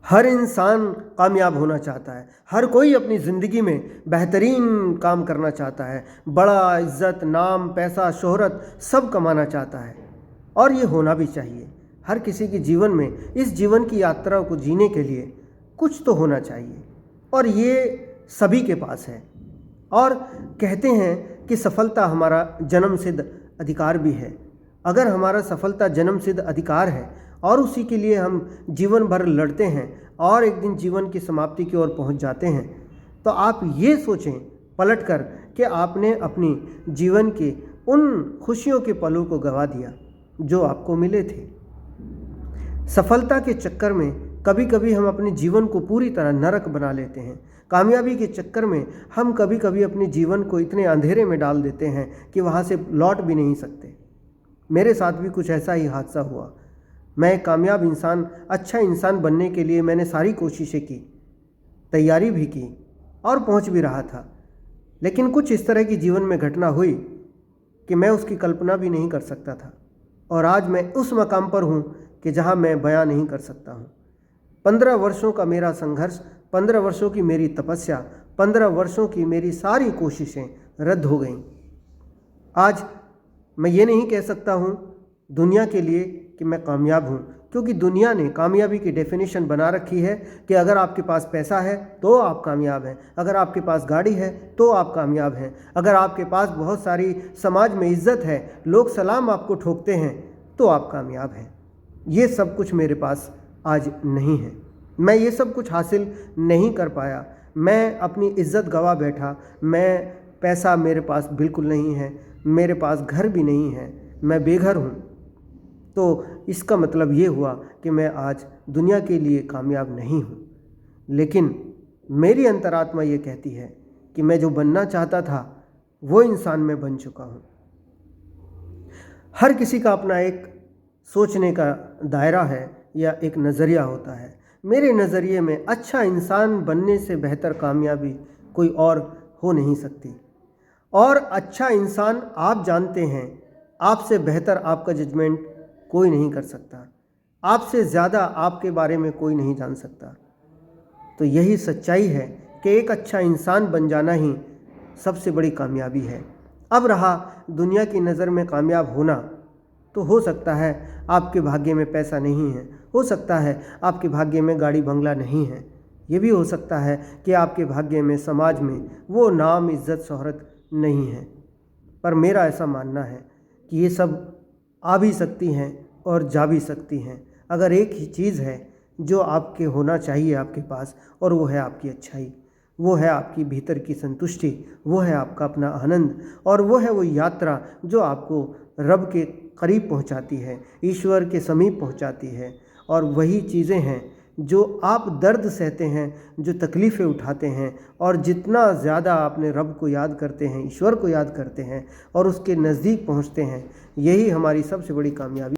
हर इंसान कामयाब होना चाहता है। हर कोई अपनी ज़िंदगी में बेहतरीन काम करना चाहता है। बड़ा इज़्ज़त, नाम, पैसा, शोहरत सब कमाना चाहता है और ये होना भी चाहिए। हर किसी के जीवन में इस जीवन की यात्रा को जीने के लिए कुछ तो होना चाहिए और ये सभी के पास है। और कहते हैं कि सफलता हमारा जन्मसिद्ध अधिकार भी है। अगर हमारा सफलता जन्मसिद्ध अधिकार है और उसी के लिए हम जीवन भर लड़ते हैं और एक दिन जीवन की समाप्ति की ओर पहुंच जाते हैं, तो आप ये सोचें पलट कर कि आपने अपनी जीवन के उन खुशियों के पलों को गंवा दिया जो आपको मिले थे। सफलता के चक्कर में कभी कभी हम अपने जीवन को पूरी तरह नरक बना लेते हैं। कामयाबी के चक्कर में हम कभी कभी अपने जीवन को इतने अंधेरे में डाल देते हैं कि वहाँ से लौट भी नहीं सकते। मेरे साथ भी कुछ ऐसा ही हादसा हुआ। मैं एक कामयाब इंसान, अच्छा इंसान बनने के लिए मैंने सारी कोशिशें की, तैयारी भी की और पहुंच भी रहा था, लेकिन कुछ इस तरह की जीवन में घटना हुई कि मैं उसकी कल्पना भी नहीं कर सकता था और आज मैं उस मकाम पर हूं कि जहां मैं बयां नहीं कर सकता हूं। 15 वर्षों का मेरा संघर्ष, 15 वर्षों की मेरी तपस्या, 15 वर्षों की मेरी सारी कोशिशें रद्द हो गईं। आज मैं ये नहीं कह सकता हूँ दुनिया के लिए कि मैं कामयाब हूँ, क्योंकि दुनिया ने कामयाबी की डेफिनेशन बना रखी है कि अगर आपके पास पैसा है तो आप कामयाब हैं, अगर आपके पास गाड़ी है तो आप कामयाब हैं, अगर आपके पास बहुत सारी समाज में इज्जत है, लोग सलाम आपको ठोकते हैं तो आप कामयाब हैं। ये सब कुछ मेरे पास आज नहीं है। मैं ये सब कुछ हासिल नहीं कर पाया। मैं अपनी इज्जत गवा बैठा। मैं पैसा मेरे पास बिल्कुल नहीं है, मेरे पास घर भी नहीं है, मैं बेघर हूँ। तो इसका मतलब ये हुआ कि मैं आज दुनिया के लिए कामयाब नहीं हूँ। लेकिन मेरी अंतरात्मा ये कहती है कि मैं जो बनना चाहता था वो इंसान मैं बन चुका हूँ। हर किसी का अपना एक सोचने का दायरा है या एक नज़रिया होता है। मेरे नज़रिए में अच्छा इंसान बनने से बेहतर कामयाबी कोई और हो नहीं सकती। और अच्छा इंसान आप जानते हैं, आपसे बेहतर आपका जजमेंट कोई नहीं कर सकता, आपसे ज़्यादा आपके बारे में कोई नहीं जान सकता। तो यही सच्चाई है कि एक अच्छा इंसान बन जाना ही सबसे बड़ी कामयाबी है। अब रहा दुनिया की नज़र में कामयाब होना, तो हो सकता है आपके भाग्य में पैसा नहीं है, हो सकता है आपके भाग्य में गाड़ी बंगला नहीं है, ये भी हो सकता है कि आपके भाग्य में समाज में वो नाम, इज़्ज़त, शोहरत नहीं है। पर मेरा ऐसा मानना है कि ये सब आ भी सकती हैं और जा भी सकती हैं। अगर एक ही चीज़ है जो आपके होना चाहिए आपके पास, और वो है आपकी अच्छाई, वो है आपकी भीतर की संतुष्टि, वो है आपका अपना आनंद, और वो है वो यात्रा जो आपको रब के करीब पहुंचाती है, ईश्वर के समीप पहुंचाती है। और वही चीज़ें हैं जो आप दर्द सहते हैं, जो तकलीफ़ें उठाते हैं, और जितना ज़्यादा अपने रब को याद करते हैं, ईश्वर को याद करते हैं और उसके नज़दीक पहुंचते हैं, यही हमारी सबसे बड़ी कामयाबी